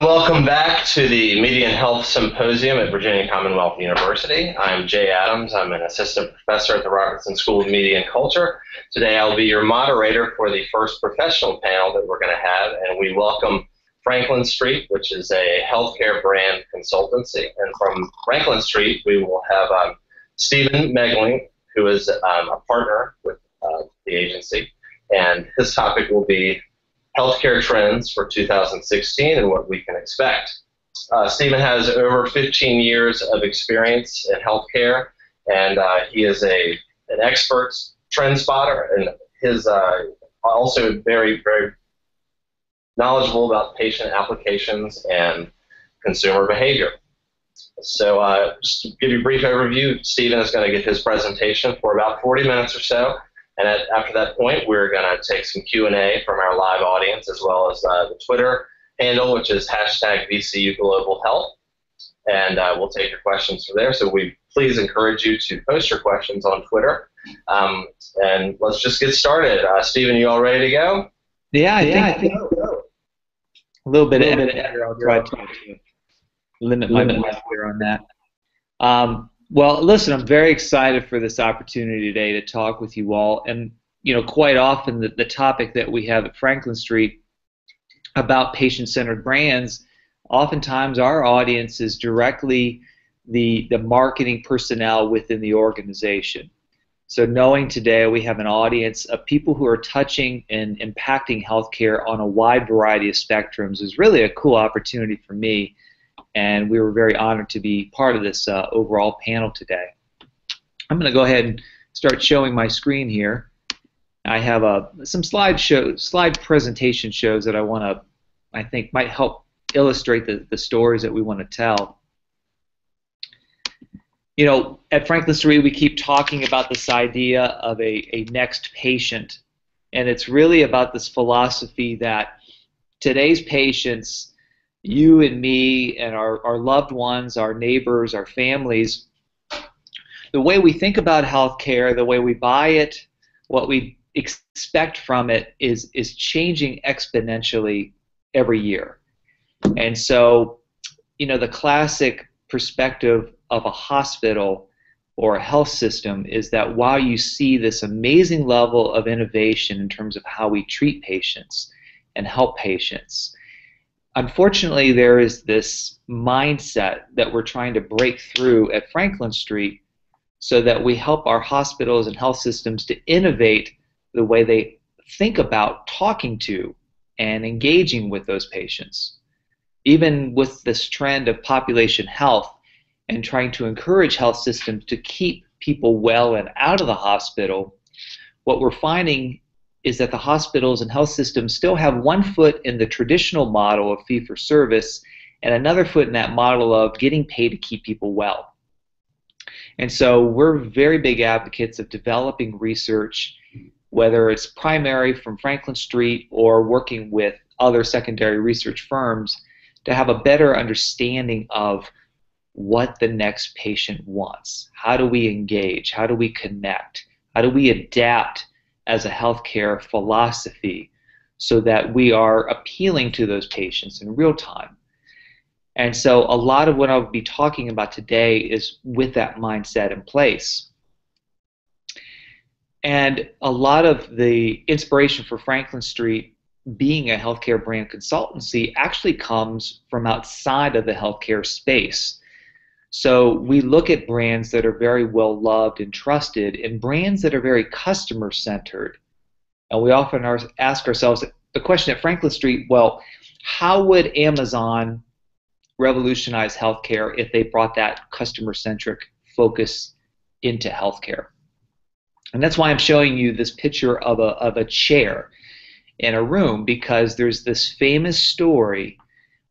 Welcome back to the Media and Health Symposium at Virginia Commonwealth University. I'm Jay Adams. I'm an assistant professor at the Robertson School of Media and Culture. Today I'll be your moderator for the first professional panel that we're going to have, and we welcome Franklin Street, which is a healthcare brand consultancy. And from Franklin Street, we will have Stephen Moegling, who is a partner with the agency, and his topic will be healthcare trends for 2016 and what we can expect. Stephen has over 15 years of experience in healthcare, and he is an expert trend spotter, and his also very knowledgeable about patient applications and consumer behavior. So just to give you a brief overview, Stephen is going to give his presentation for about 40 minutes or so. And after that point, we're going to take some Q&A from our live audience, as well as the Twitter handle, which is #VCUGlobalHealth. And we'll take your questions from there. So we please encourage you to post your questions on Twitter. And let's just get started. Stephen, you all ready to go? Yeah, I think so. A little bit of editor. I'll try to limit my voice here on that. Well, listen, I'm very excited for this opportunity today to talk with you all. And, quite often the topic that we have at Franklin Street about patient-centered brands, oftentimes our audience is directly the marketing personnel within the organization. So knowing today we have an audience of people who are touching and impacting healthcare on a wide variety of spectrums is really a cool opportunity for me. And we were very honored to be part of this overall panel today. I'm going to go ahead and start showing my screen here. I have some slide presentation shows that I think might help illustrate the stories that we want to tell. At Franklin Street, we keep talking about this idea of a next patient, and it's really about this philosophy that today's patients, you and me and our loved ones, our neighbors, our families, the way we think about healthcare, the way we buy it, what we expect from it is changing exponentially every year. And so, the classic perspective of a hospital or a health system is that while you see this amazing level of innovation in terms of how we treat patients and help patients, unfortunately, there is this mindset that we're trying to break through at Franklin Street so that we help our hospitals and health systems to innovate the way they think about talking to and engaging with those patients. Even with this trend of population health and trying to encourage health systems to keep people well and out of the hospital, what we're finding is that the hospitals and health systems still have one foot in the traditional model of fee-for-service and another foot in that model of getting paid to keep people well. And so we're very big advocates of developing research, whether it's primary from Franklin Street or working with other secondary research firms, to have a better understanding of what the next patient wants. How do we engage? How do we connect? How do we adapt as a healthcare philosophy so that we are appealing to those patients in real time? And so a lot of what I'll be talking about today is with that mindset in place. And a lot of the inspiration for Franklin Street being a healthcare brand consultancy actually comes from outside of the healthcare space. So we look at brands that are very well loved and trusted and brands that are very customer centered. And we often ask ourselves the question at Franklin Street, well, how would Amazon revolutionize healthcare if they brought that customer centric focus into healthcare? And that's why I'm showing you this picture of a chair in a room, because there's this famous story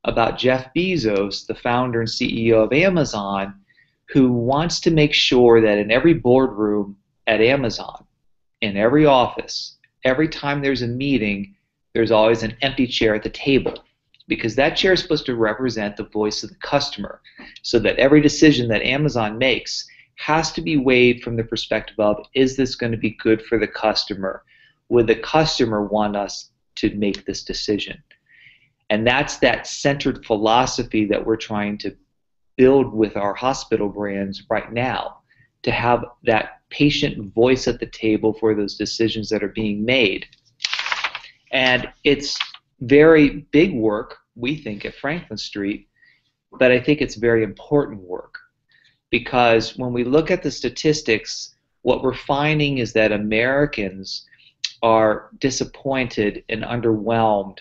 about Jeff Bezos, the founder and CEO of Amazon, who wants to make sure that in every boardroom at Amazon, in every office, every time there's a meeting, there's always an empty chair at the table, because that chair is supposed to represent the voice of the customer, so that every decision that Amazon makes has to be weighed from the perspective of, is this going to be good for the customer? Would the customer want us to make this decision? And that's that centered philosophy that we're trying to build with our hospital brands right now, to have that patient voice at the table for those decisions that are being made. And it's very big work, we think, at Franklin Street, but I think it's very important work, because when we look at the statistics, what we're finding is that Americans are disappointed and underwhelmed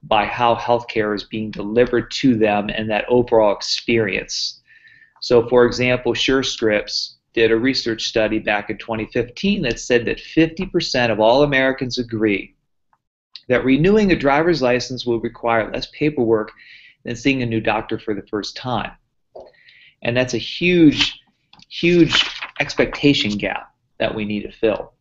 by how healthcare is being delivered to them and that overall experience. So, for example, SureScripts did a research study back in 2015 that said that 50% of all Americans agree that renewing a driver's license will require less paperwork than seeing a new doctor for the first time. And that's a huge, huge expectation gap that we need to fill.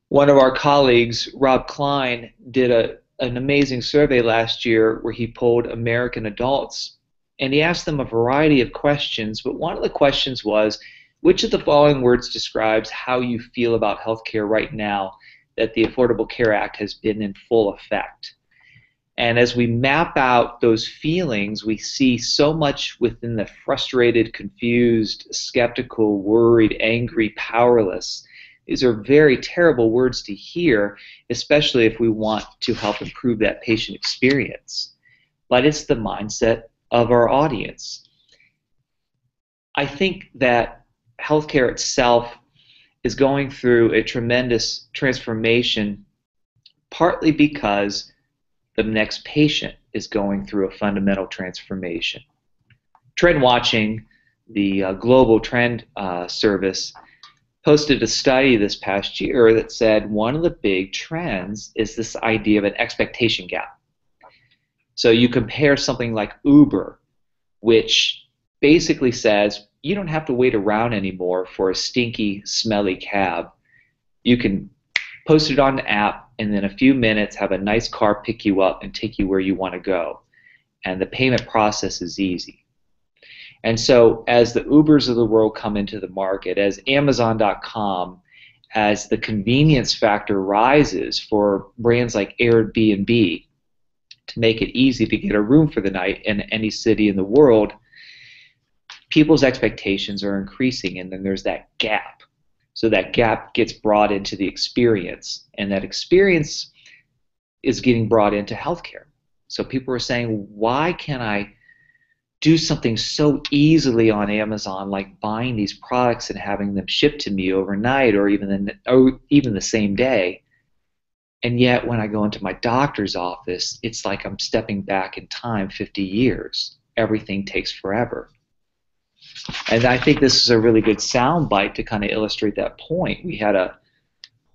One of our colleagues, Rob Klein, did an amazing survey last year where he polled American adults, and he asked them a variety of questions, but one of the questions was, which of the following words describes how you feel about healthcare right now that the Affordable Care Act has been in full effect? And as we map out those feelings, we see so much within the frustrated, confused, skeptical, worried, angry, powerless. These are very terrible words to hear, especially if we want to help improve that patient experience. But it's the mindset of our audience. I think that healthcare itself is going through a tremendous transformation, partly because the next patient is going through a fundamental transformation. Trend Watching, the global trend service, posted a study this past year that said one of the big trends is this idea of an expectation gap. So you compare something like Uber, which basically says you don't have to wait around anymore for a stinky, smelly cab. You can post it on the app and in a few minutes have a nice car pick you up and take you where you want to go. And the payment process is easy. And so as the Ubers of the world come into the market, as Amazon.com, as the convenience factor rises for brands like Airbnb to make it easy to get a room for the night in any city in the world, people's expectations are increasing, and then there's that gap. So that gap gets brought into the experience, and that experience is getting brought into healthcare. So people are saying, why can't I do something so easily on Amazon, like buying these products and having them shipped to me overnight or even the same day? And yet when I go into my doctor's office, it's like I'm stepping back in time 50 years. Everything takes forever. And I think this is a really good soundbite to kind of illustrate that point. We had a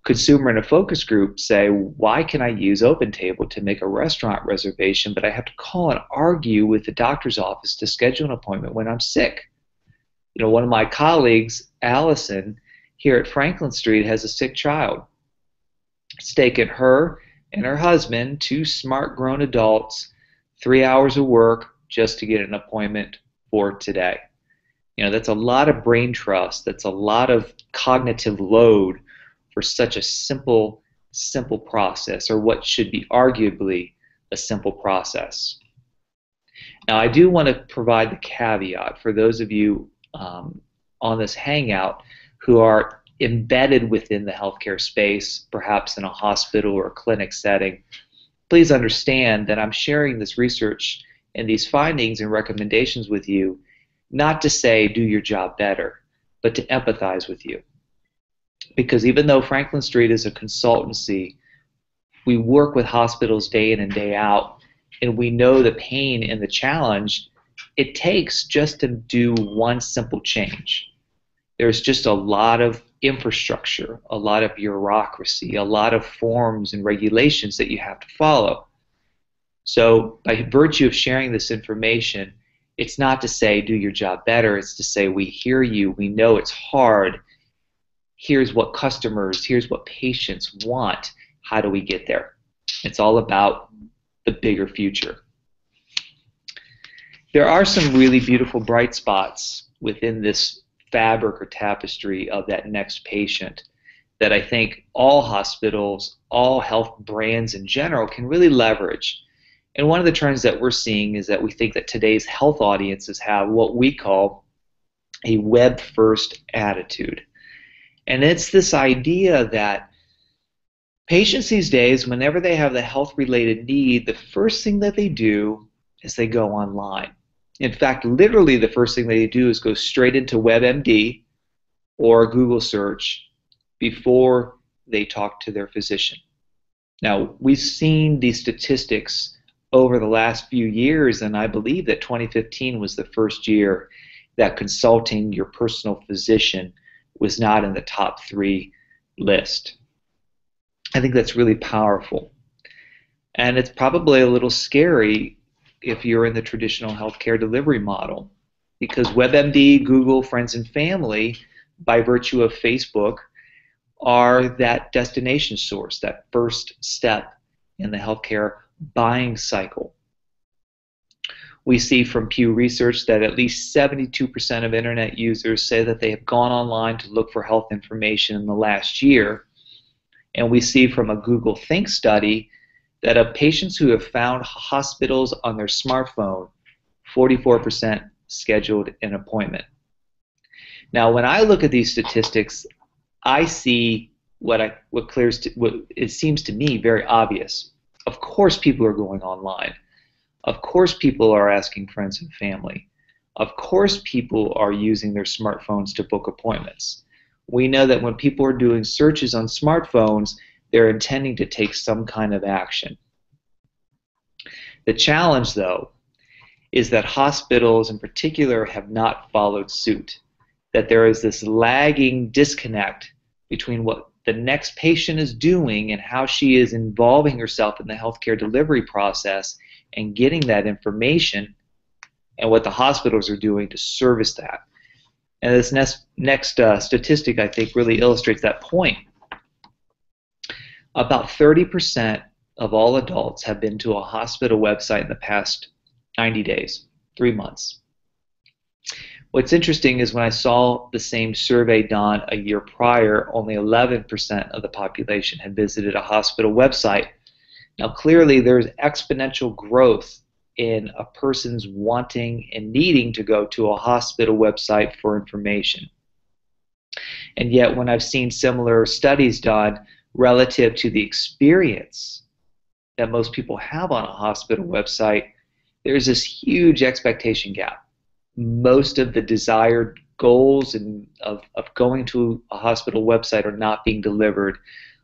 consumer in a focus group say, why can I use OpenTable to make a restaurant reservation, but I have to call and argue with the doctor's office to schedule an appointment when I'm sick? You know, one of my colleagues, Allison, here at Franklin Street, has a sick child. It's taken her and her husband, two smart grown adults, 3 hours of work just to get an appointment for today. You know, that's a lot of brain trust. That's a lot of cognitive load for such a simple process, or what should be arguably a simple process. Now, I do want to provide the caveat for those of you on this Hangout who are embedded within the healthcare space, perhaps in a hospital or a clinic setting. Please understand that I'm sharing this research and these findings and recommendations with you, not to say do your job better, but to empathize with you. Because even though Franklin Street is a consultancy, we work with hospitals day in and day out, and we know the pain and the challenge it takes just to do one simple change. There's just a lot of infrastructure, a lot of bureaucracy, a lot of forms and regulations that you have to follow. So by virtue of sharing this information, it's not to say do your job better, it's to say we hear you, we know it's hard, here's what customers, here's what patients want, how do we get there? It's all about the bigger future. There are some really beautiful bright spots within this fabric or tapestry of that next patient that I think all hospitals, all health brands in general can really leverage. And one of the trends that we're seeing is that we think that today's health audiences have what we call a web-first attitude. And it's this idea that patients these days, whenever they have the health-related need, the first thing that they do is they go online. In fact, literally the first thing they do is go straight into WebMD or Google search before they talk to their physician. Now, we've seen these statistics over the last few years, and I believe that 2015 was the first year that consulting your personal physician was not in the top 3 list. I think that's really powerful. And it's probably a little scary if you're in the traditional healthcare delivery model, because WebMD, Google, Friends and Family, by virtue of Facebook, are that destination source, that first step in the healthcare buying cycle. We see from Pew Research that at least 72% of internet users say that they have gone online to look for health information in the last year. And we see from a Google Think study that of patients who have found hospitals on their smartphone, 44% scheduled an appointment. Now, when I look at these statistics, I see what it seems to me very obvious. Of course people are going online. Of course people are asking friends and family. Of course people are using their smartphones to book appointments. We know that when people are doing searches on smartphones, they're intending to take some kind of action. The challenge, though, is that hospitals in particular have not followed suit, that there is this lagging disconnect between what the next patient is doing and how she is involving herself in the healthcare delivery process and getting that information, and what the hospitals are doing to service that. And this next statistic, I think, really illustrates that point. About 30% of all adults have been to a hospital website in the past 90 days, 3 months. What's interesting is when I saw the same survey done a year prior, only 11% of the population had visited a hospital website. Now, clearly, there's exponential growth in a person's wanting and needing to go to a hospital website for information. And yet, when I've seen similar studies done relative to the experience that most people have on a hospital website, there's this huge expectation gap. Most of the desired goals of going to a hospital website are not being delivered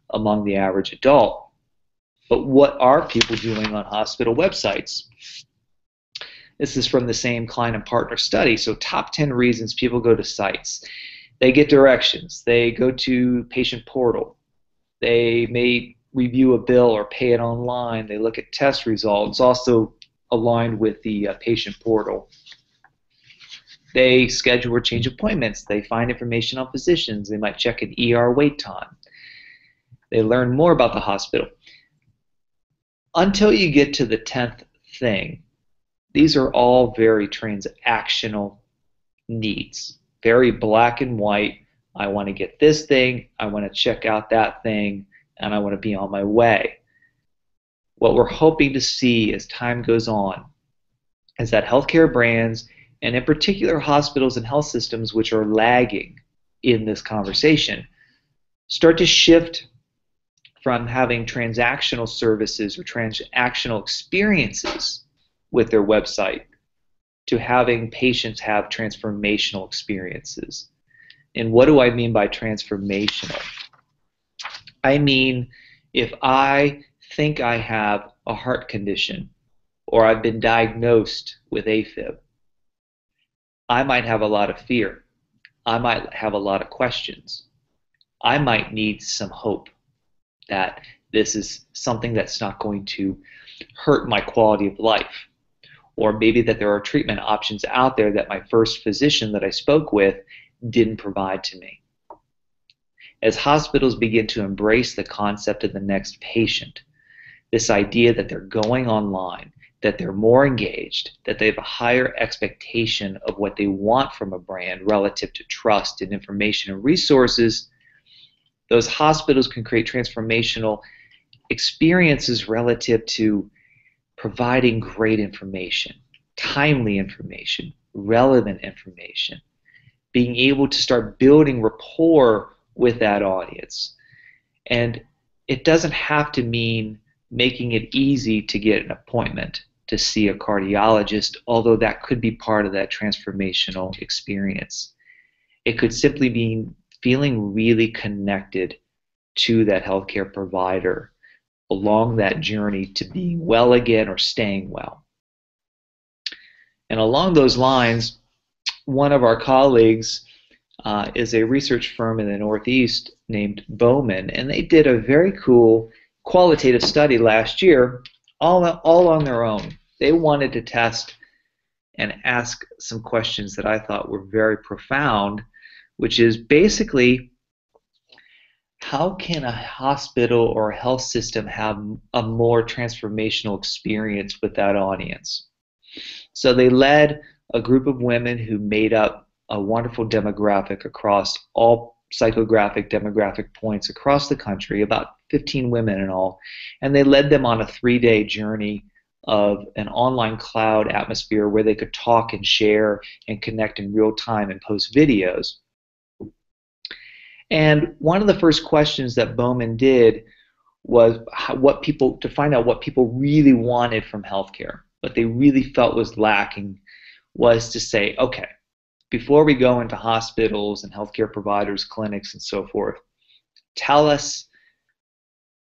among the average adult. But what are people doing on hospital websites? This is from the same Klein and Partner study. So top 10 reasons people go to sites. They get directions. They go to patient portal. They may review a bill or pay it online. They look at test results, also aligned with the patient portal. They schedule or change appointments. They find information on physicians. They might check an ER wait time. They learn more about the hospital. Until you get to the 10th thing, these are all very transactional needs, very black and white. I want to get this thing, I want to check out that thing, and I want to be on my way. What we're hoping to see as time goes on is that healthcare brands, and in particular hospitals and health systems which are lagging in this conversation, start to shift from having transactional services or transactional experiences with their website to having patients have transformational experiences. And what do I mean by transformational? I mean, if I think I have a heart condition or I've been diagnosed with AFib, I might have a lot of fear. I might have a lot of questions. I might need some hope that this is something that's not going to hurt my quality of life. Or maybe that there are treatment options out there that my first physician that I spoke with didn't provide to me. As hospitals begin to embrace the concept of the next patient, this idea that they're going online, that they're more engaged, that they have a higher expectation of what they want from a brand relative to trust and information and resources, those hospitals can create transformational experiences relative to providing great information, timely information, relevant information, being able to start building rapport with that audience. And it doesn't have to mean making it easy to get an appointment to see a cardiologist, although that could be part of that transformational experience. It could simply mean feeling really connected to that healthcare provider along that journey to being well again or staying well. And along those lines, one of our colleagues is a research firm in the Northeast named Bowman, and they did a very cool qualitative study last year, all on their own. They wanted to test and ask some questions that I thought were very profound, which is basically, how can a hospital or a health system have a more transformational experience with that audience? So they led a group of women who made up a wonderful demographic across all psychographic demographic points across the country, about 15 women in all, and they led them on a 3-day journey of an online cloud atmosphere where they could talk and share and connect in real time and post videos. And one of the first questions that Bowman did was to find out what people really wanted from healthcare, what they really felt was lacking, was to say, okay, before we go into hospitals and healthcare providers, clinics, and so forth, tell us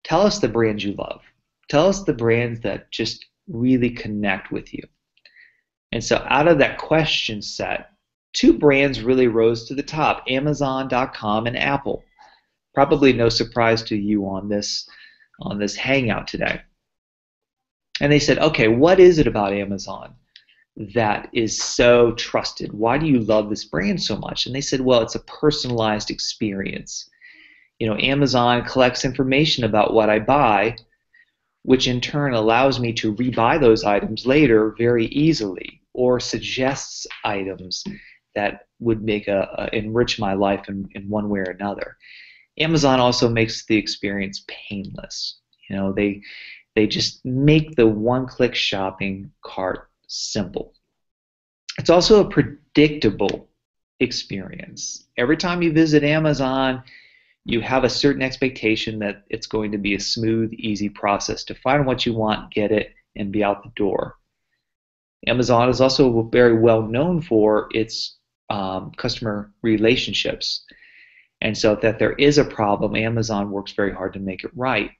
the brands you love. Tell us the brands that just really connect with you. And so out of that question set, 2 brands really rose to the top, Amazon.com and Apple. Probably no surprise to you on this hangout today. And they said, okay, what is it about Amazon that is so trusted? Why do you love this brand so much? And they said, well, it's a personalized experience. You know, Amazon collects information about what I buy, which in turn allows me to rebuy those items later very easily, or suggests items that would make enrich my life in one way or another. Amazon also makes the experience painless. You know, they just make the one-click shopping cart simple. It's also a predictable experience. Every time you visit Amazon, you have a certain expectation that it's going to be a smooth, easy process to find what you want, get it, and be out the door. Amazon is also very well known for its customer relationships. And so that there is a problem, Amazon works very hard to make it right.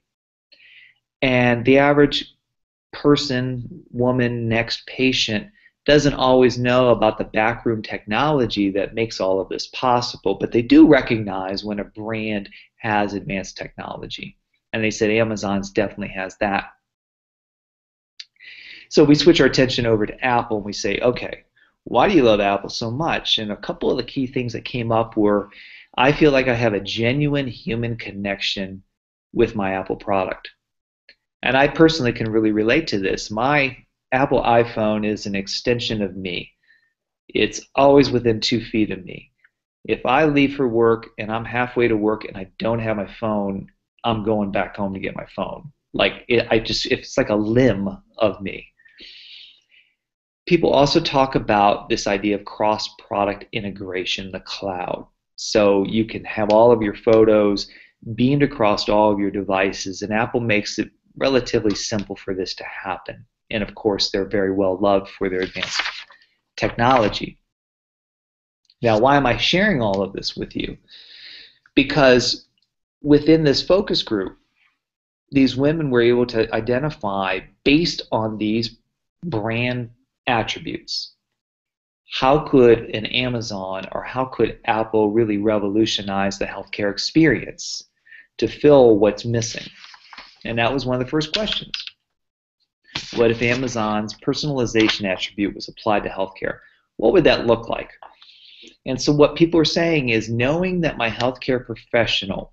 And the average person, woman, next patient doesn't always know about the backroom technology that makes all of this possible, but they do recognize when a brand has advanced technology. And they said Amazon's definitely has that. So we switch our attention over to Apple and we say, okay, why do you love Apple so much? And a couple of the key things that came up were, I feel like I have a genuine human connection with my Apple product. And I personally can really relate to this. My Apple iPhone is an extension of me. It's always within 2 feet of me. If I leave for work and I'm halfway to work and I don't have my phone, I'm going back home to get my phone. Like it's like a limb of me. People also talk about this idea of cross-product integration in the cloud. So you can have all of your photos beamed across all of your devices, and Apple makes it relatively simple for this to happen. And of course, they're very well loved for their advanced technology. Now, why am I sharing all of this with you? Because within this focus group, these women were able to identify, based on these brand attributes, how could an Amazon or how could Apple really revolutionize the healthcare experience to fill what's missing? And that was one of the first questions. What if Amazon's personalization attribute was applied to healthcare? What would that look like? And so what people are saying is, knowing that my healthcare professional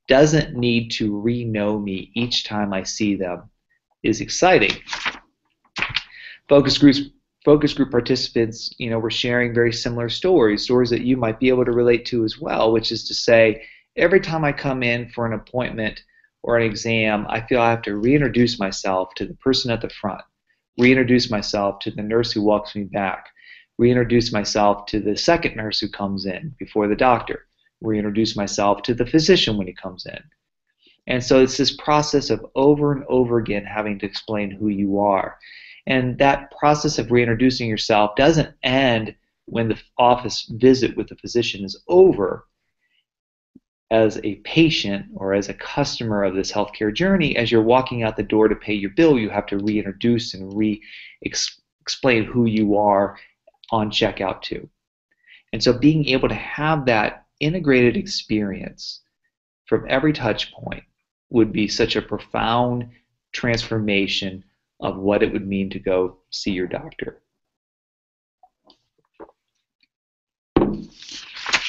doesn't need to re-know me each time I see them is exciting. Focus group participants, were sharing very similar stories that you might be able to relate to as well, which is to say, every time I come in for an appointment or an exam, I feel I have to reintroduce myself to the person at the front. reintroduce myself to the nurse who walks me back, reintroduce myself to the second nurse who comes in before the doctor, reintroduce myself to the physician when he comes in. And so it's this process of over and over again having to explain who you are. And that process of reintroducing yourself doesn't end when the office visit with the physician is over. As a patient or as a customer of this healthcare journey, as you're walking out the door to pay your bill, you have to reintroduce and explain who you are on checkout too. And so being able to have that integrated experience from every touch point would be such a profound transformation of what it would mean to go see your doctor.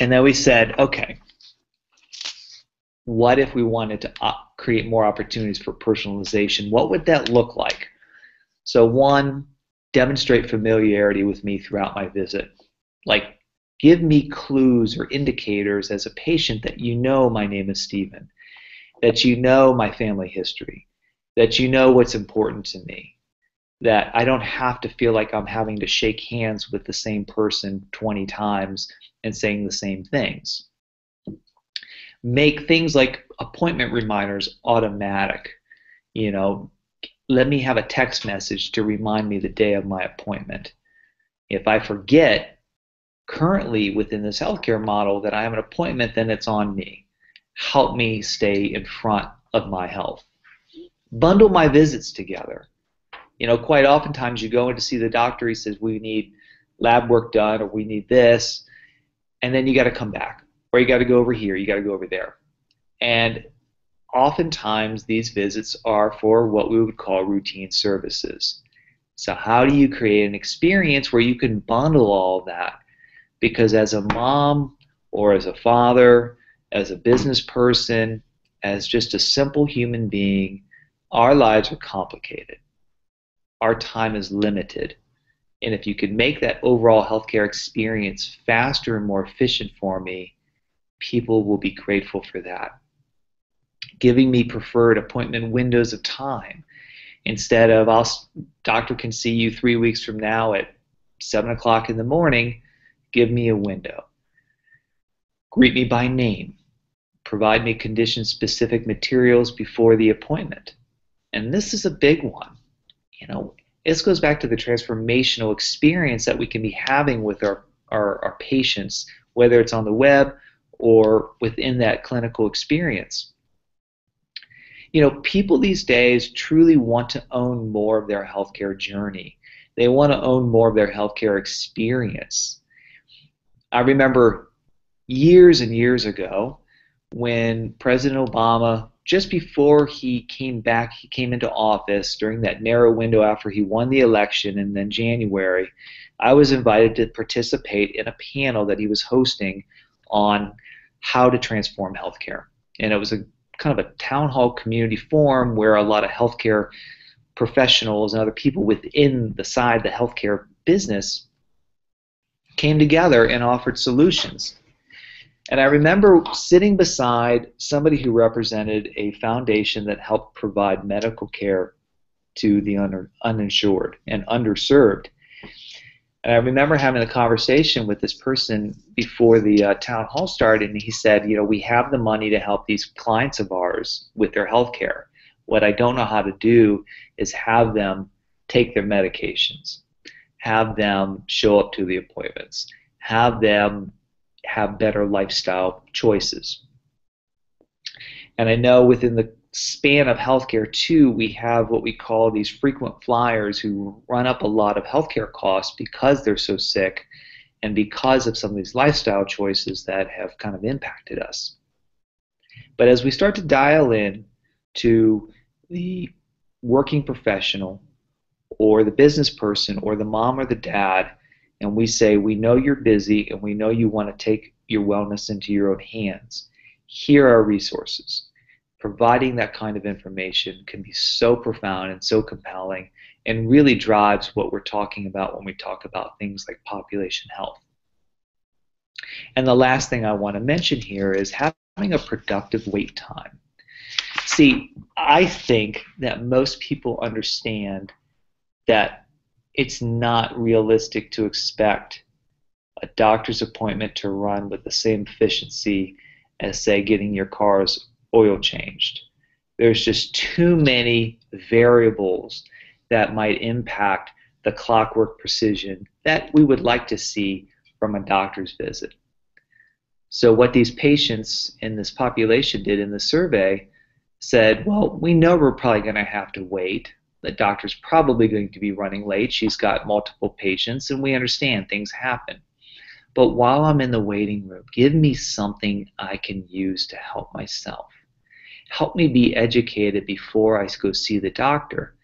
And then we said, okay, what if we wanted to create more opportunities for personalization? What would that look like? So one, demonstrate familiarity with me throughout my visit. Like, give me clues or indicators as a patient that you know my name is Stephen, that you know my family history, that you know what's important to me, that I don't have to feel like I'm having to shake hands with the same person 20 times and saying the same things. Make things like appointment reminders automatic. You know, let me have a text message to remind me the day of my appointment. If I forget, currently within this healthcare model, that I have an appointment, then it's on me. Help me stay in front of my health. Bundle my visits together. You know, quite oftentimes you go in to see the doctor, he says, we need lab work done, or we need this, and then you got to come back, or you got to go over here, you got to go over there. And oftentimes these visits are for what we would call routine services. So how do you create an experience where you can bundle all of that? Because as a mom or as a father, as a business person, as just a simple human being, our lives are complicated. Our time is limited. And if you could make that overall healthcare experience faster and more efficient for me, people will be grateful for that. Giving me preferred appointment windows of time. Instead of, doctor can see you 3 weeks from now at 7 o'clock in the morning, give me a window. Greet me by name. Provide me condition-specific materials before the appointment. And this is a big one. You know, this goes back to the transformational experience that we can be having with our patients, whether it's on the web or within that clinical experience. You know, people these days truly want to own more of their healthcare journey. They want to own more of their healthcare experience. I remember years and years ago when President Obama, just before he came into office during that narrow window after he won the election and then January, I was invited to participate in a panel that he was hosting on how to transform healthcare. And it was a kind of a town hall community forum where a lot of healthcare professionals and other people within the healthcare business came together and offered solutions. And I remember sitting beside somebody who represented a foundation that helped provide medical care to the uninsured and underserved. And I remember having a conversation with this person before the town hall started, and he said, you know, we have the money to help these clients of ours with their health care. What I don't know how to do is have them take their medications, have them show up to the appointments, have them have better lifestyle choices. And I know within the span of healthcare too, we have what we call these frequent flyers who run up a lot of healthcare costs because they're so sick and because of some of these lifestyle choices that have kind of impacted us. But as we start to dial in to the working professional or the business person or the mom or the dad, and we say, we know you're busy and we know you want to take your wellness into your own hands. Here are resources. Providing that kind of information can be so profound and so compelling and really drives what we're talking about when we talk about things like population health. And the last thing I want to mention here is having a productive wait time. See, I think that most people understand that it's not realistic to expect a doctor's appointment to run with the same efficiency as, say, getting your car's oil changed. There's just too many variables that might impact the clockwork precision that we would like to see from a doctor's visit. So what these patients in this population did in the survey said, well, we know we're probably going to have to wait. The doctor's probably going to be running late. She's got multiple patients, and we understand things happen. But while I'm in the waiting room, give me something I can use to help myself. Help me be educated before I go see the doctor.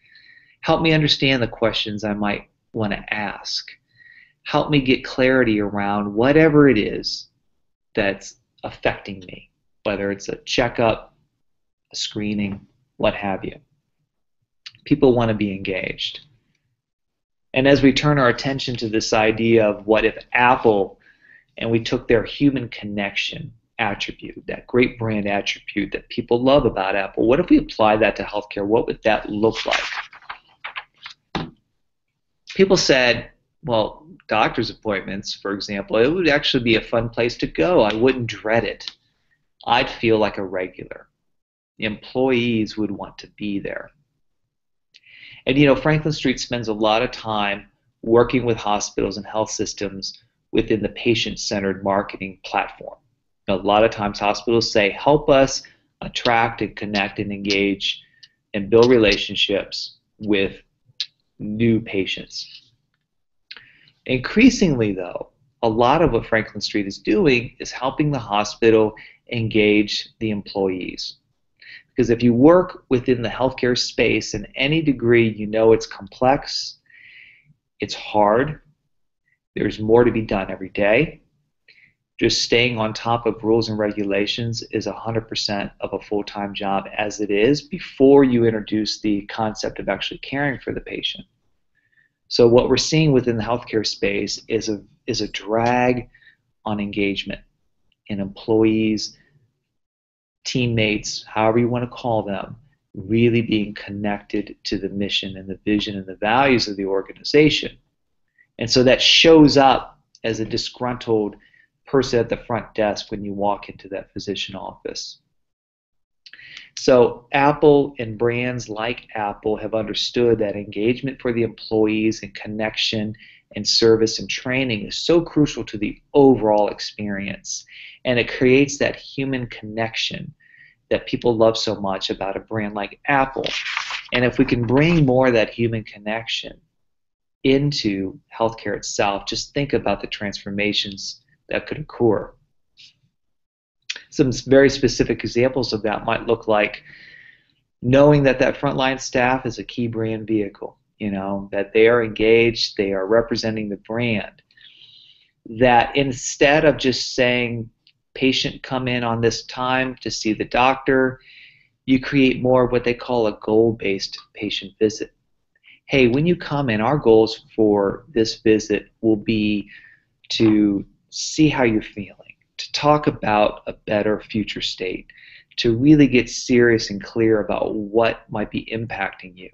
Help me understand the questions I might want to ask. Help me get clarity around whatever it is that's affecting me, whether it's a checkup, a screening, what have you. People want to be engaged. And as we turn our attention to this idea of what if Apple, and we took their human connection attribute, that great brand attribute that people love about Apple, what if we apply that to healthcare? What would that look like? People said, well, doctor's appointments, for example, it would actually be a fun place to go. I wouldn't dread it. I'd feel like a regular. The employees would want to be there. And you know, Franklin Street spends a lot of time working with hospitals and health systems within the patient-centered marketing platform. You know, a lot of times hospitals say, help us attract and connect and engage and build relationships with new patients. Increasingly, though, a lot of what Franklin Street is doing is helping the hospital engage the employees. Because if you work within the healthcare space in any degree, you know it's complex, it's hard, there's more to be done every day. Just staying on top of rules and regulations is 100% of a full-time job as it is before you introduce the concept of actually caring for the patient. So what we're seeing within the healthcare space is a drag on engagement in employees, teammates, however you want to call them, really being connected to the mission and the vision and the values of the organization. And so that shows up as a disgruntled person at the front desk when you walk into that physician office. So Apple and brands like Apple have understood that engagement for the employees and connection and service and training is so crucial to the overall experience. And it creates that human connection that people love so much about a brand like Apple. And if we can bring more of that human connection into healthcare itself, just think about the transformations that could occur. Some very specific examples of that might look like knowing that that frontline staff is a key brand vehicle, you know, that they are engaged, they are representing the brand, that instead of just saying, patient come in on this time to see the doctor, you create more of what they call a goal-based patient visit. Hey, when you come in, our goals for this visit will be to see how you're feeling, to talk about a better future state, to really get serious and clear about what might be impacting you.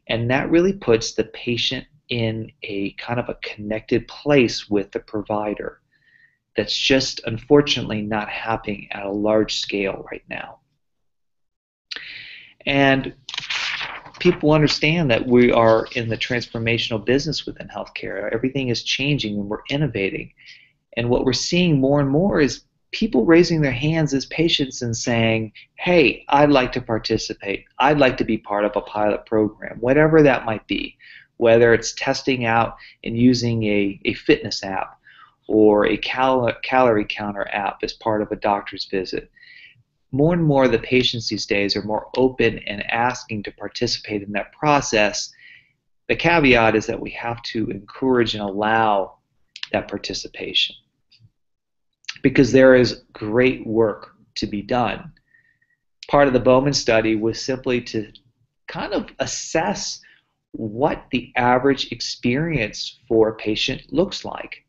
And that really puts the patient in a kind of a connected place with the provider. That's just unfortunately not happening at a large scale right now. And people understand that we are in the transformational business within healthcare. Everything is changing and we're innovating. And what we're seeing more and more is people raising their hands as patients and saying, hey, I'd like to participate. I'd like to be part of a pilot program, whatever that might be, whether it's testing out and using a fitness app or a calorie counter app as part of a doctor's visit. More and more the patients these days are more open and asking to participate in that process. The caveat is that we have to encourage and allow that participation, because there is great work to be done. Part of the Bowman study was simply to kind of assess what the average experience for a patient looks like.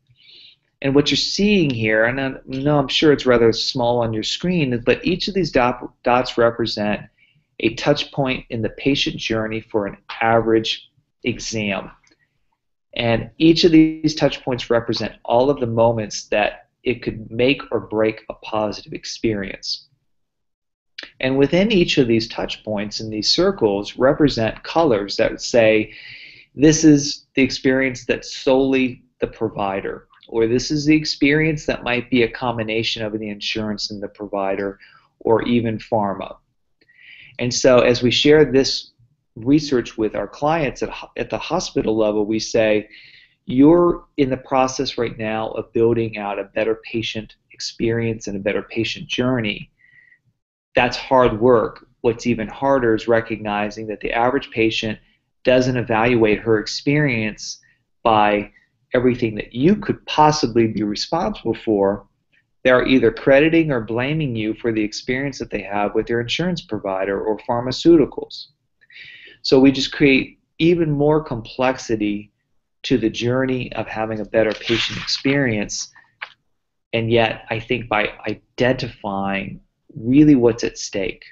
And what you're seeing here, and I know I'm sure it's rather small on your screen, but each of these dots represent a touch point in the patient journey for an average exam. And each of these touch points represent all of the moments that it could make or break a positive experience. And within each of these touch points and these circles represent colors that would say, this is the experience that's solely the provider, or this is the experience that might be a combination of the insurance and the provider, or even pharma. And so as we share this research with our clients at the hospital level, we say, you're in the process right now of building out a better patient experience and a better patient journey. That's hard work. What's even harder is recognizing that the average patient doesn't evaluate her experience by everything that you could possibly be responsible for. They're either crediting or blaming you for the experience that they have with their insurance provider or pharmaceuticals. So we just create even more complexity to the journey of having a better patient experience. And yet, I think by identifying really what's at stake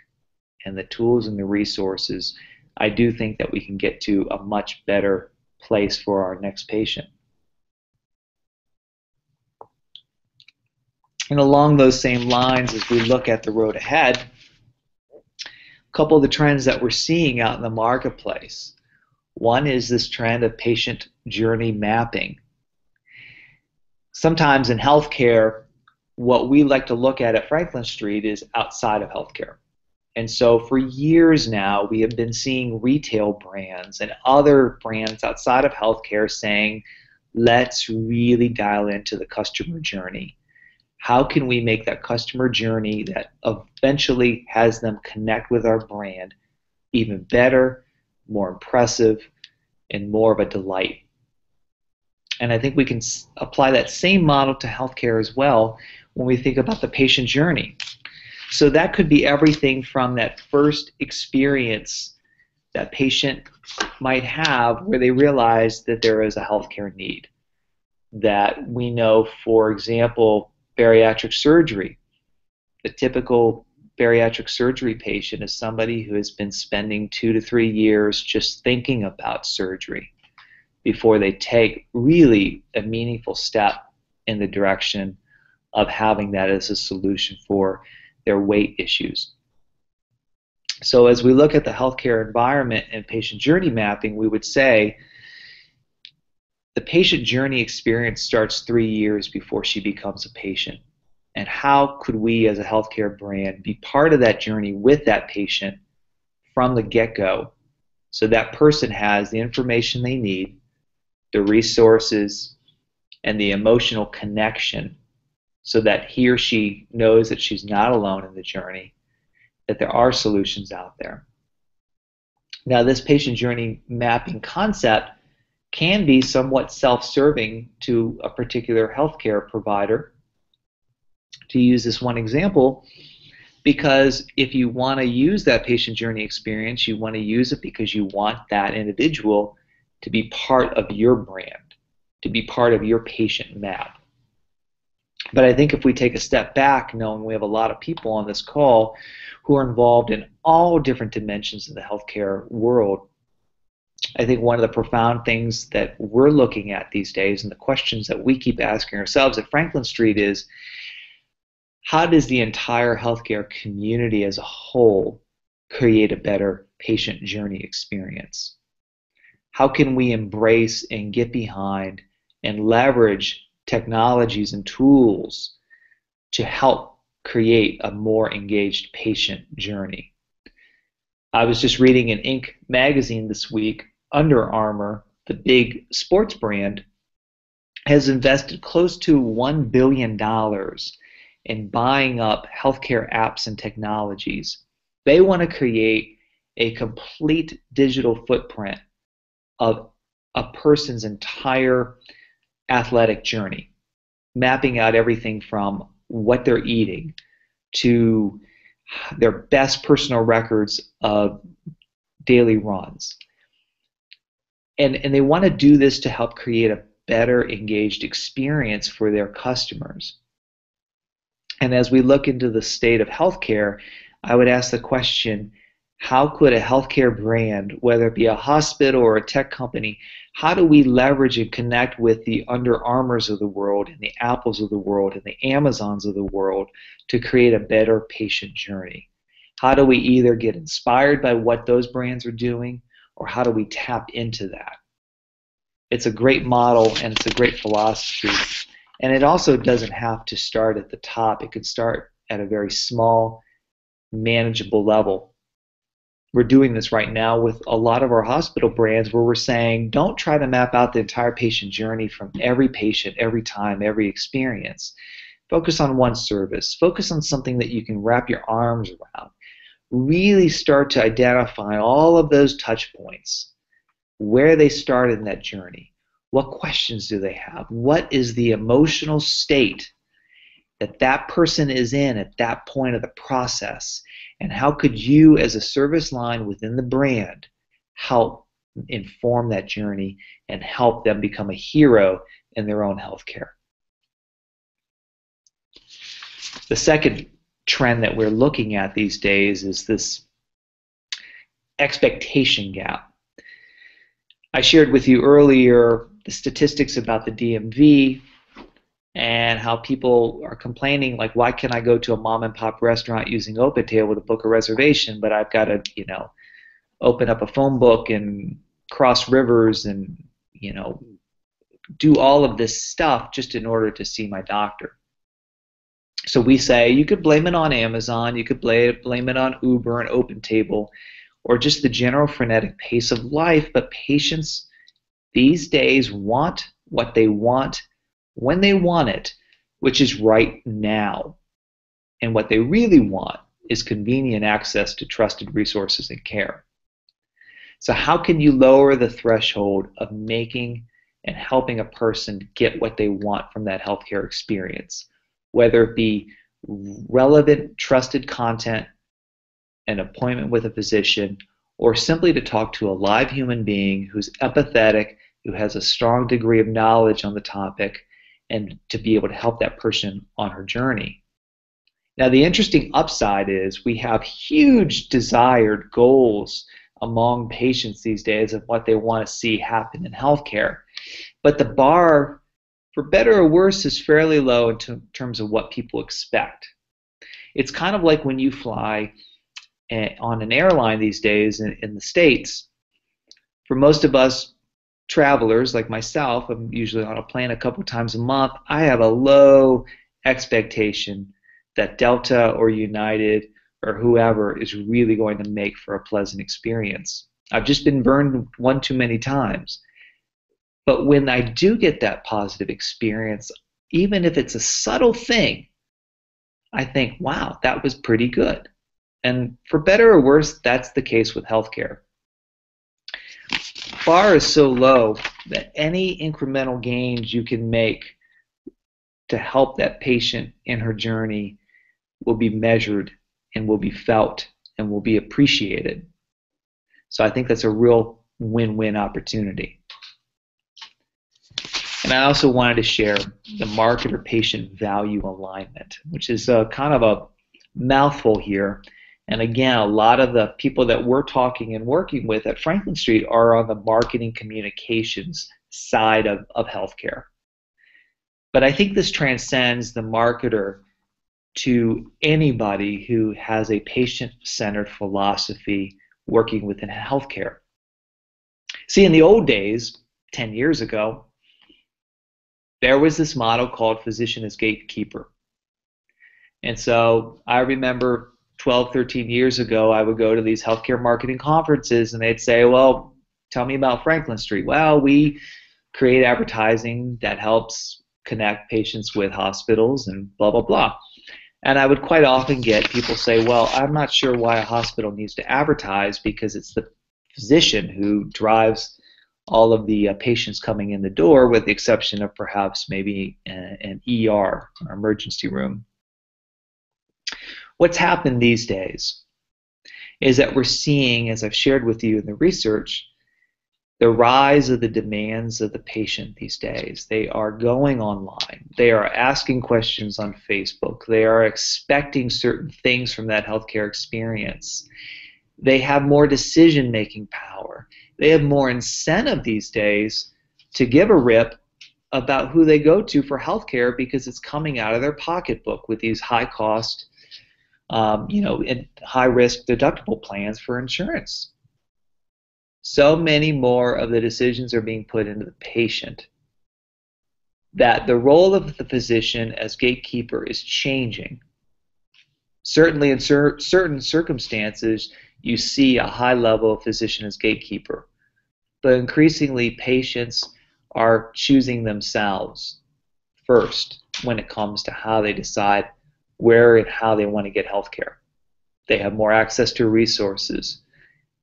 and the tools and the resources, I do think that we can get to a much better place for our next patient. And along those same lines, as we look at the road ahead, a couple of the trends that we're seeing out in the marketplace. One is this trend of patient journey mapping. Sometimes in healthcare, what we like to look at Franklin Street is outside of healthcare. And so for years now, we have been seeing retail brands and other brands outside of healthcare saying, let's really dial into the customer journey. How can we make that customer journey that eventually has them connect with our brand even better, more impressive, and more of a delight? And I think we can apply that same model to healthcare as well when we think about the patient journey. So that could be everything from that first experience that patient might have where they realize that there is a healthcare need. That we know, for example, bariatric surgery. The typical bariatric surgery patient is somebody who has been spending 2 to 3 years just thinking about surgery before they take really a meaningful step in the direction of having that as a solution for their weight issues. So as we look at the healthcare environment and patient journey mapping, we would say the patient journey experience starts 3 years before she becomes a patient. And how could we as a healthcare brand be part of that journey with that patient from the get-go so that person has the information they need, the resources, and the emotional connection so that he or she knows that she's not alone in the journey, that there are solutions out there. Now, this patient journey mapping concept can be somewhat self-serving to a particular healthcare provider. To use this one example, because if you want to use that patient journey experience, you want to use it because you want that individual to be part of your brand, to be part of your patient map. But I think if we take a step back, knowing we have a lot of people on this call who are involved in all different dimensions of the healthcare world, I think one of the profound things that we're looking at these days and the questions that we keep asking ourselves at Franklin Street is, how does the entire healthcare community as a whole create a better patient journey experience? How can we embrace and get behind and leverage technologies and tools to help create a more engaged patient journey? I was just reading in Inc. magazine this week, Under Armour, the big sports brand, has invested close to $1 billion in buying up healthcare apps and technologies. They want to create a complete digital footprint of a person's entire athletic journey, mapping out everything from what they're eating to their best personal records of daily runs. And they want to do this to help create a better engaged experience for their customers. And as we look into the state of healthcare, I would ask the question, How could a healthcare brand, whether it be a hospital or a tech company, how do we leverage and connect with the Under Armours of the world and the Apples of the world and the Amazons of the world to create a better patient journey? How do we either get inspired by what those brands are doing, or how do we tap into that? It's a great model and it's a great philosophy. And it also doesn't have to start at the top. It could start at a very small, manageable level. We're doing this right now with a lot of our hospital brands where we're saying, don't try to map out the entire patient journey from every patient, every time, every experience. Focus on one service. Focus on something that you can wrap your arms around. Really start to identify all of those touch points, where they started in that journey. What questions do they have? What is the emotional state that that person is in at that point of the process? And how could you, as a service line within the brand, help inform that journey and help them become a hero in their own healthcare? The second trend that we're looking at these days is this expectation gap. I shared with you earlier the statistics about the DMV and how people are complaining, like, why can I go to a mom and pop restaurant using OpenTable to book a reservation, but I've got to, open up a phone book and cross rivers and, do all of this stuff just in order to see my doctor. So we say you could blame it on Amazon, you could blame it on Uber and OpenTable, or just the general frenetic pace of life, but patients these days want what they want when they want it, which is right now. And what they really want is convenient access to trusted resources and care. So how can you lower the threshold of making and helping a person get what they want from that healthcare experience, whether it be relevant, trusted content, an appointment with a physician, or simply to talk to a live human being who's empathetic, who has a strong degree of knowledge on the topic, and to be able to help that person on her journey. Now, the interesting upside is we have huge desired goals among patients these days of what they want to see happen in healthcare. But the bar, for better or worse, is fairly low in terms of what people expect. It's kind of like when you fly on an airline these days in the States. For most of us travelers like myself, I'm usually on a plane a couple times a month, I have a low expectation that Delta or United or whoever is really going to make for a pleasant experience. I've just been burned one too many times. But when I do get that positive experience, even if it's a subtle thing, I think, wow, that was pretty good. And for better or worse, that's the case with healthcare. Bar is so low that any incremental gains you can make to help that patient in her journey will be measured and will be felt and will be appreciated. So I think that's a real win-win opportunity. And I also wanted to share the marketer-patient value alignment, which is kind of a mouthful here. And again, a lot of the people that we're talking and working with at Franklin Street are on the marketing communications side of healthcare. But I think this transcends the marketer to anybody who has a patient-centered philosophy working within healthcare. See, in the old days, 10 years ago, there was this motto called physician as gatekeeper. And so I remember 12, 13 years ago, I would go to these healthcare marketing conferences and they'd say, well, tell me about Franklin Street. Well, we create advertising that helps connect patients with hospitals and blah, blah, blah. And I would quite often get people say, well, I'm not sure why a hospital needs to advertise because it's the physician who drives all of the patients coming in the door, with the exception of perhaps maybe an ER, or emergency room. What's happened these days is that we're seeing, as I've shared with you in the research, the rise of the demands of the patient these days. They are going online. They are asking questions on Facebook. They are expecting certain things from that healthcare experience. They have more decision-making power. They have more incentive these days to give a rip about who they go to for healthcare because it's coming out of their pocketbook with these high-cost, and high-risk deductible plans for insurance. So many more of the decisions are being put into the patient that the role of the physician as gatekeeper is changing. Certainly in certain circumstances, you see a high level of physician as gatekeeper, but increasingly patients are choosing themselves first when it comes to how they decide where and how they want to get health care. They have more access to resources.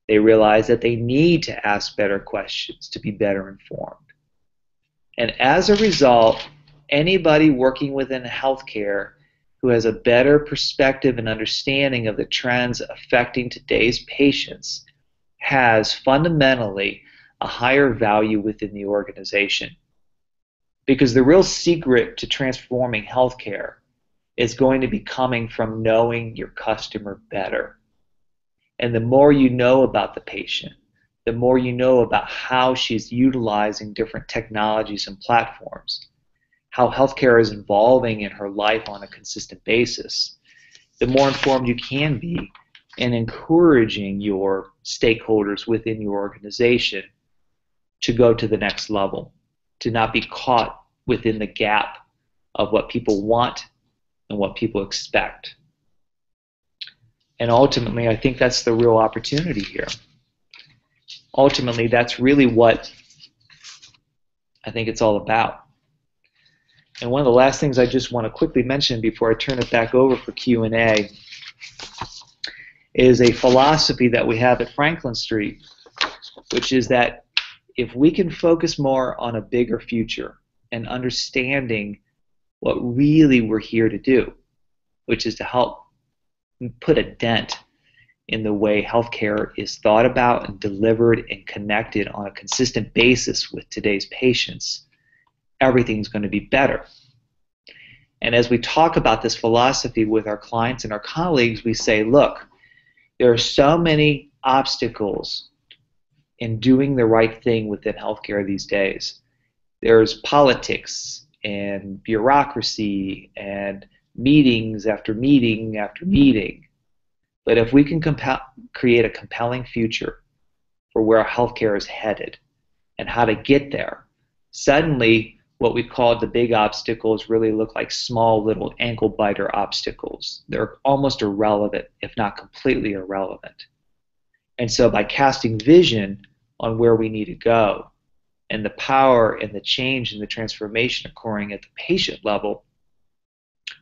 They realize that they need to ask better questions to be better informed. And as a result, anybody working within healthcare who has a better perspective and understanding of the trends affecting today's patients has fundamentally a higher value within the organization. Because the real secret to transforming healthcare is going to be coming from knowing your customer better. And the more you know about the patient, the more you know about how she's utilizing different technologies and platforms, how healthcare is evolving in her life on a consistent basis, the more informed you can be in encouraging your stakeholders within your organization to go to the next level, to not be caught within the gap of what people want and what people expect. And ultimately, I think that's the real opportunity here. Ultimately, that's really what I think it's all about. And one of the last things I just want to quickly mention before I turn it back over for Q&A is a philosophy that we have at Franklin Street, which is that if we can focus more on a bigger future and understanding what really we're here to do, which is to help put a dent in the way healthcare is thought about and delivered and connected on a consistent basis with today's patients, everything's going to be better. And as we talk about this philosophy with our clients and our colleagues, we say, look, there are so many obstacles in doing the right thing within healthcare these days. There's politics and bureaucracy and meetings after meeting after meeting. But if we can create a compelling future for where healthcare is headed and how to get there, suddenly what we call the big obstacles really look like small little ankle biter obstacles. They're almost irrelevant, if not completely irrelevant. And so by casting vision on where we need to go and the power and the change and the transformation occurring at the patient level,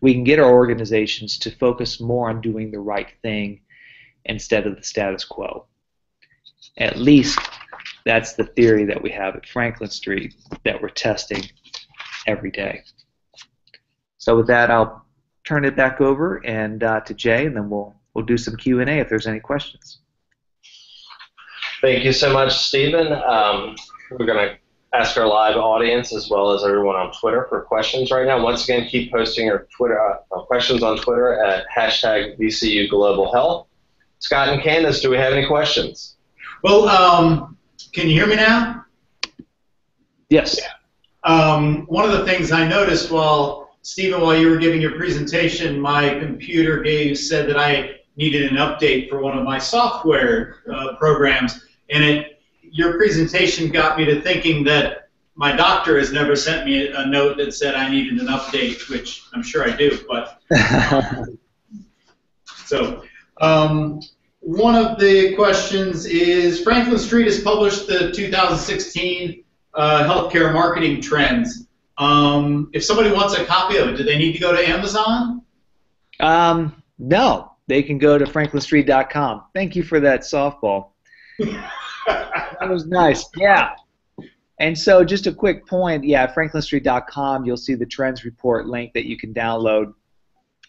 we can get our organizations to focus more on doing the right thing instead of the status quo. At least that's the theory that we have at Franklin Street that we're testing every day. So with that, I'll turn it back over and to Jay, and then we'll do some Q&A if there's any questions. Thank you so much, Stephen. We're going to ask our live audience as well as everyone on Twitter for questions right now. Once again, keep posting your Twitter questions on Twitter at #VCU Global Health. Scott and Candace, do we have any questions? Well, can you hear me now? Yes. One of the things I noticed Stephen, while you were giving your presentation, my computer said that I needed an update for one of my software programs, and your presentation got me to thinking that my doctor has never sent me a note that said I needed an update, which I'm sure I do. But so one of the questions is, Franklin Street has published the 2016 healthcare marketing trends. If somebody wants a copy of it, do they need to go to Amazon? No, they can go to franklinstreet.com. Thank you for that softball. That was nice. Yeah. And so just a quick point, franklinstreet.com, you'll see the trends report link that you can download.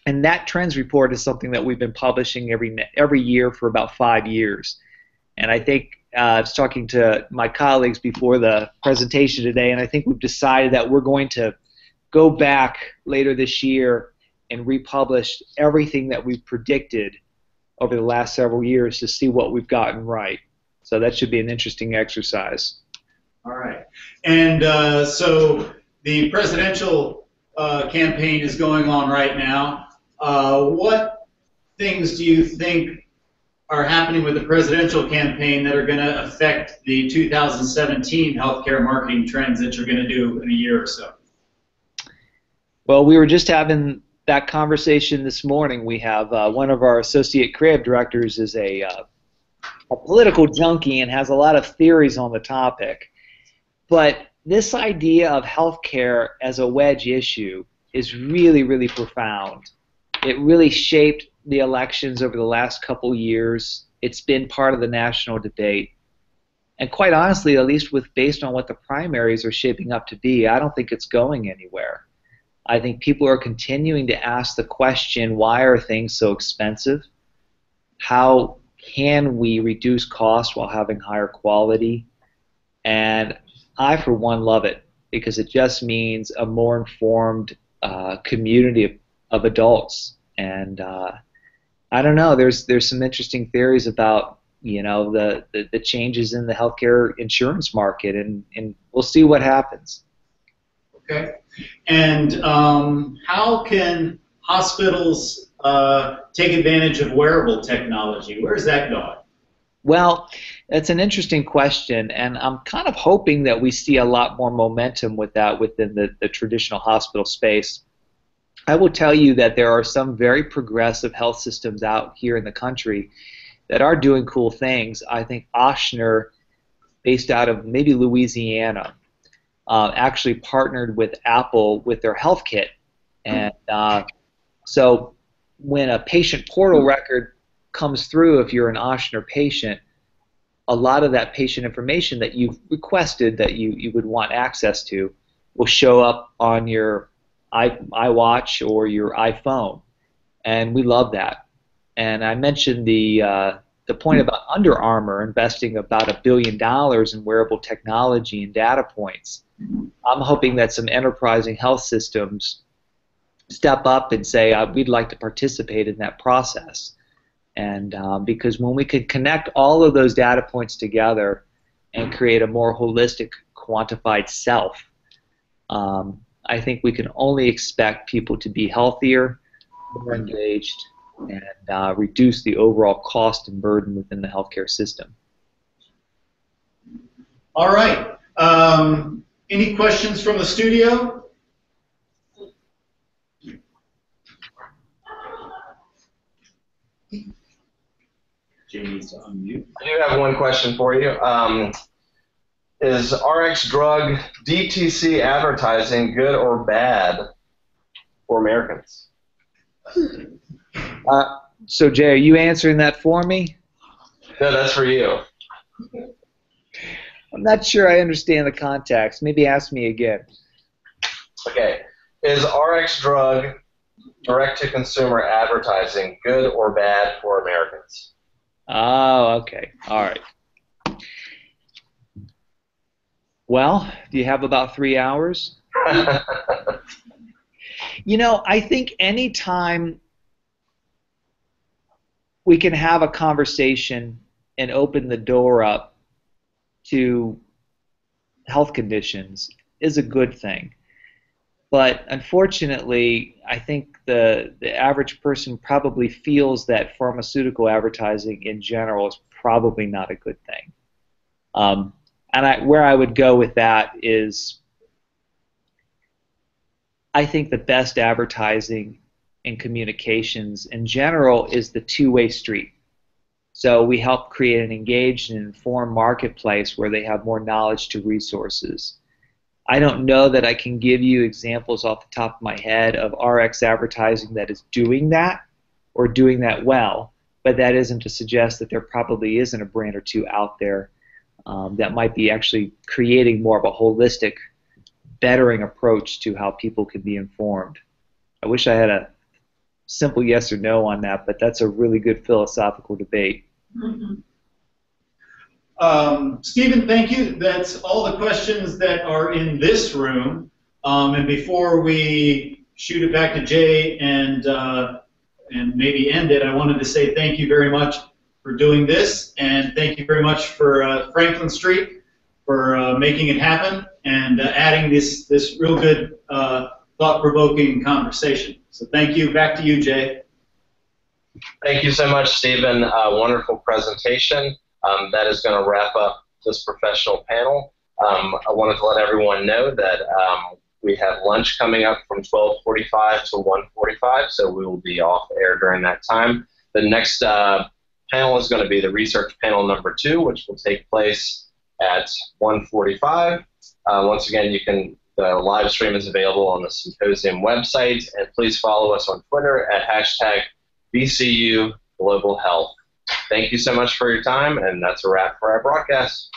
And that trends report is something that we've been publishing every year for about 5 years. And I think I was talking to my colleagues before the presentation today, and I think we've decided that we're going to go back later this year and republish everything that we've predicted over the last several years to see what we've gotten right. So that should be an interesting exercise. All right. And so the presidential campaign is going on right now. What things do you think are happening with the presidential campaign that are going to affect the 2017 healthcare marketing trends that you're going to do in a year or so? Well, we were just having that conversation this morning. We have one of our associate creative directors is a political junkie and has a lot of theories on the topic. But this idea of healthcare as a wedge issue is really, really profound. It really shaped the elections over the last couple years. It's been part of the national debate. And quite honestly, at least based on what the primaries are shaping up to be, I don't think it's going anywhere. I think people are continuing to ask the question, why are things so expensive? How can we reduce costs while having higher quality? And I, for one, love it because it just means a more informed community of adults. And I don't know. There's some interesting theories about the changes in the healthcare insurance market, and we'll see what happens. Okay. And how can hospitals take advantage of wearable technology? Where's that going? Well, that's an interesting question, and I'm kind of hoping that we see a lot more momentum with that within the traditional hospital space. I will tell you that there are some very progressive health systems out here in the country that are doing cool things. I think Ochsner, based out of maybe Louisiana, actually partnered with Apple with their health kit. And so when a patient portal record comes through, if you're an Ochsner patient, a lot of that patient information that you've requested that you would want access to will show up on your iWatch or your iPhone, and we love that. And I mentioned the point about Under Armour investing about $1 billion in wearable technology and data points. I'm hoping that some enterprising health systems step up and say, we'd like to participate in that process. And because when we could connect all of those data points together and create a more holistic, quantified self, I think we can only expect people to be healthier, more engaged, and reduce the overall cost and burden within the healthcare system. All right. Any questions from the studio? Jay needs to unmute. I do have one question for you. Is RX drug DTC advertising good or bad for Americans? So Jay, are you answering that for me? No, that's for you. I'm not sure I understand the context. Maybe ask me again. Okay. Is RX drug direct-to-consumer advertising good or bad for Americans? Oh, okay. All right. Well, do you have about 3 hours? I think anytime we can have a conversation and open the door up to health conditions is a good thing. But unfortunately, I think the average person probably feels that pharmaceutical advertising in general is probably not a good thing. And where I would go with that is I think the best advertising and communications in general is the two-way street. So we help create an engaged and informed marketplace where they have more knowledge to resources. I don't know that I can give you examples off the top of my head of RX advertising that is doing that or doing that well, but that isn't to suggest that there probably isn't a brand or two out there that might be actually creating more of a holistic, bettering approach to how people can be informed. I wish I had a simple yes or no on that, but that's a really good philosophical debate. Mm-hmm. Stephen, thank you. That's all the questions that are in this room. And before we shoot it back to Jay and and maybe end it, I wanted to say thank you very much for doing this, and thank you very much for Franklin Street for making it happen and adding this real good thought-provoking conversation. So thank you. Back to you, Jay. Thank you so much, Stephen. Wonderful presentation. That is going to wrap up this professional panel. I wanted to let everyone know that we have lunch coming up from 12:45 to 1:45, so we will be off air during that time. The next panel is going to be the research panel number 2, which will take place at 1:45. Once again, the live stream is available on the symposium website, and please follow us on Twitter at #VCU Global Health. Thank you so much for your time, and that's a wrap for our broadcast.